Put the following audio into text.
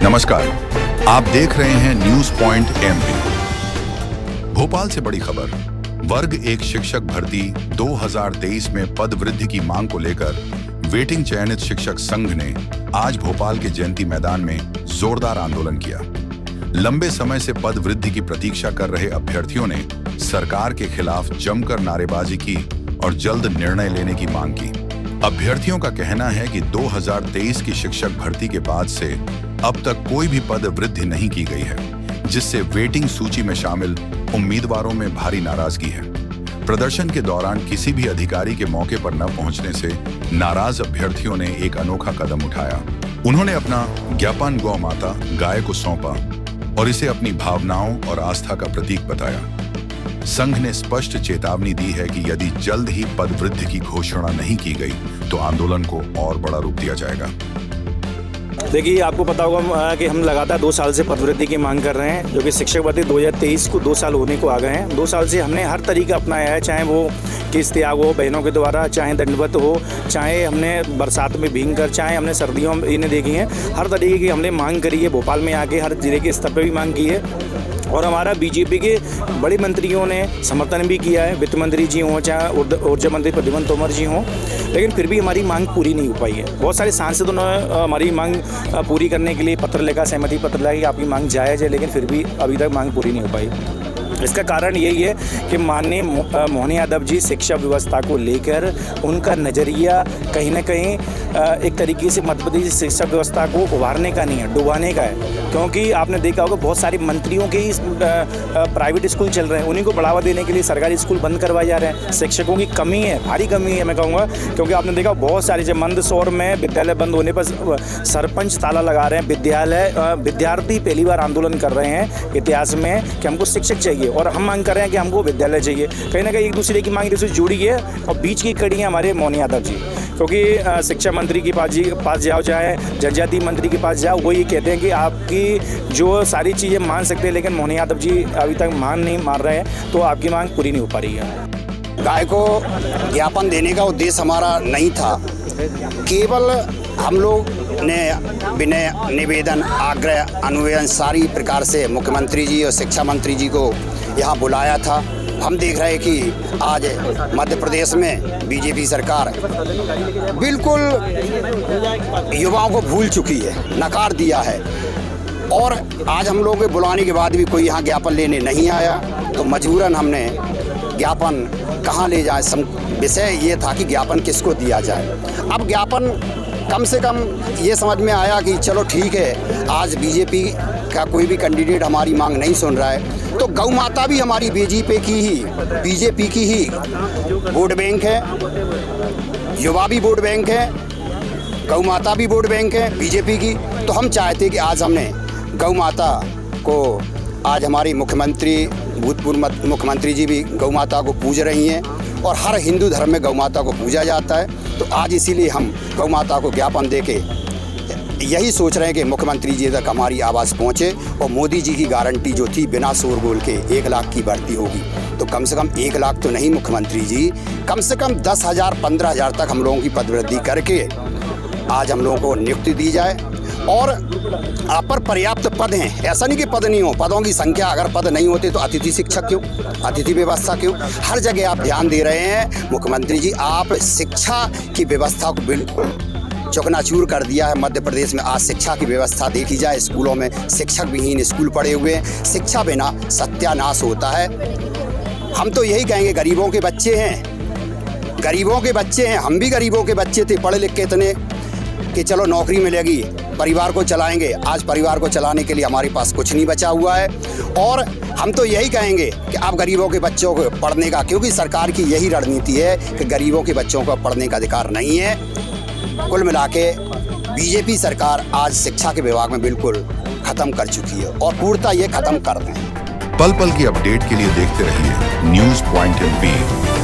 नमस्कार, आप देख रहे हैं न्यूज पॉइंट एमपी। भोपाल से बड़ी खबर। वर्ग 1 शिक्षक भर्ती 2023 में पद वृद्धि की मांग को लेकर वेटिंग चयनित शिक्षक संघ ने आज भोपाल के जयंती मैदान में जोरदार आंदोलन किया। लंबे समय से पद वृद्धि की प्रतीक्षा कर रहे अभ्यर्थियों ने सरकार के खिलाफ जमकर नारेबाजी की और जल्द निर्णय लेने की मांग की। अभ्यर्थियों का कहना है कि 2023 की शिक्षक भर्ती के बाद से अब तक कोई भी पद वृद्धि नहीं की गई है, जिससे वेटिंग सूची में शामिल उम्मीदवारों में भारी नाराजगी है। प्रदर्शन के दौरान किसी भी अधिकारी के मौके पर न पहुंचने से नाराज अभ्यर्थियों ने एक अनोखा कदम उठाया। उन्होंने अपना ज्ञापन गौ माता गाय को सौंपा और इसे अपनी भावनाओं और आस्था का प्रतीक बताया। संघ ने स्पष्ट चेतावनी दी है कि यदि जल्द ही पद वृद्धि की घोषणा नहीं की गई तो आंदोलन को और बड़ा रूप दिया जाएगा। देखिए, आपको पता होगा कि हम लगातार 2 साल से पद वृद्धि की मांग कर रहे हैं, जो कि शिक्षक भर्ती 2023 को 2 साल होने को आ गए हैं। 2 साल से हमने हर तरीका अपनाया है, चाहे वो किस त्याग हो बहनों के द्वारा, चाहे दंडवत हो, चाहे हमने बरसात में भीग कर, चाहे हमने सर्दियों में इन्हें देखी हैं। हर तरीके की हमने मांग करी है। भोपाल में आके हर जिले के स्तर पर भी मांग की है और हमारा बीजेपी के बड़े मंत्रियों ने समर्थन भी किया है। वित्त मंत्री जी हों, चाहे ऊर्जा मंत्री प्रद्युम्न तोमर जी हों, लेकिन फिर भी हमारी मांग पूरी नहीं हो पाई है। बहुत सारे सांसदों ने हमारी मांग पूरी करने के लिए पत्र लिखा, सहमति पत्र लिखा कि आपकी मांग जायज़ है, लेकिन फिर भी अभी तक मांग पूरी नहीं हो पाई। इसका कारण यही है कि माननीय मोहन यादव जी शिक्षा व्यवस्था को लेकर उनका नज़रिया कहीं ना कहीं एक तरीके से मध्य प्रदेश शिक्षा व्यवस्था को उभारने का नहीं है, डुबाने का है। क्योंकि आपने देखा होगा बहुत सारे मंत्रियों के ही प्राइवेट स्कूल चल रहे हैं, उन्हीं को बढ़ावा देने के लिए सरकारी स्कूल बंद करवाए जा रहे हैं। शिक्षकों की कमी है, भारी कमी है मैं कहूँगा, क्योंकि आपने देखा बहुत सारे जब मंदसौर में विद्यालय बंद होने पर सरपंच ताला लगा रहे हैं। विद्यार्थी पहली बार आंदोलन कर रहे हैं इतिहास में कि हमको शिक्षक चाहिए और हम मांग कर रहे हैं कि हमको विद्यालय चाहिए। कहीं ना कहीं एक दूसरे की मांग से जुड़ी है और बीच की कड़ी है हमारे मोहन यादव जी, क्योंकि शिक्षा मंत्री के पास जाओ, चाहे जनजाति मंत्री के पास जाओ, वो ये कहते हैं कि आपकी जो सारी चीज़ें मान सकते हैं, लेकिन मोहन यादव जी अभी तक मान रहे हैं, तो आपकी मांग पूरी नहीं हो पा रही है। गाय को ज्ञापन देने का उद्देश्य हमारा नहीं था, केवल हम लोग ने विनय निवेदन आग्रह अनुवेदन सारी प्रकार से मुख्यमंत्री जी और शिक्षा मंत्री जी को यहाँ बुलाया था। हम देख रहे हैं कि आज मध्य प्रदेश में बीजेपी सरकार बिल्कुल युवाओं को भूल चुकी है, नकार दिया है। और आज हम लोगों के बुलाने के बाद भी कोई यहाँ ज्ञापन लेने नहीं आया, तो मजबूरन हमने ज्ञापन कहाँ ले जाए, विषय ये था कि ज्ञापन किसको दिया जाए। अब ज्ञापन कम से कम ये समझ में आया कि चलो ठीक है, आज बीजेपी का कोई भी कैंडिडेट हमारी मांग नहीं सुन रहा है, तो गौ माता भी हमारी बीजेपी की ही वोट बैंक है, युवा भी वोट बैंक है, गौ माता भी वोट बैंक है बीजेपी की। तो हम चाहते कि आज हमने गौ माता को, आज हमारी मुख्यमंत्री भूतपूर्व मुख्यमंत्री जी भी गौ माता को पूज रही हैं और हर हिंदू धर्म में गौ माता को पूजा जाता है, तो आज इसीलिए हम गौ माता को ज्ञापन देके यही सोच रहे हैं कि मुख्यमंत्री जी तक हमारी आवाज़ पहुँचे और मोदी जी की गारंटी जो थी बिना शोरगुल के 1 लाख की भर्ती होगी, तो कम से कम 1 लाख तो नहीं मुख्यमंत्री जी, कम से कम 10,000 15,000 तक हम लोगों की पदवृद्धि करके आज हम लोगों को नियुक्ति दी जाए। और आप पर पर्याप्त पद हैं, ऐसा नहीं कि पद नहीं हो, पदों की संख्या, अगर पद नहीं होते तो अतिथि शिक्षक क्यों, अतिथि व्यवस्था क्यों, हर जगह आप ध्यान दे रहे हैं। मुख्यमंत्री जी, आप शिक्षा की व्यवस्था को बिल्कुल चकनाचूर कर दिया है मध्य प्रदेश में। आज शिक्षा की व्यवस्था देखी जाए, स्कूलों में शिक्षक विहीन स्कूल पड़े हुए हैं, शिक्षा बिना सत्यानाश होता है। हम तो यही कहेंगे, गरीबों के बच्चे हैं, गरीबों के बच्चे हैं, हम भी गरीबों के बच्चे थे, पढ़े लिख के इतने कि चलो नौकरी मिलेगी, परिवार को चलाएंगे। आज परिवार को चलाने के लिए हमारे पास कुछ नहीं बचा हुआ है और हम तो यही कहेंगे कि आप गरीबों के बच्चों को पढ़ने का, क्योंकि सरकार की यही रणनीति है कि गरीबों के बच्चों को पढ़ने का अधिकार नहीं है। कुल मिला के बीजेपी सरकार आज शिक्षा के विभाग में बिल्कुल खत्म कर चुकी है और पूर्णतः ये खत्म कर दें। पल पल की अपडेट के लिए देखते रहिए न्यूज पॉइंट एमपी।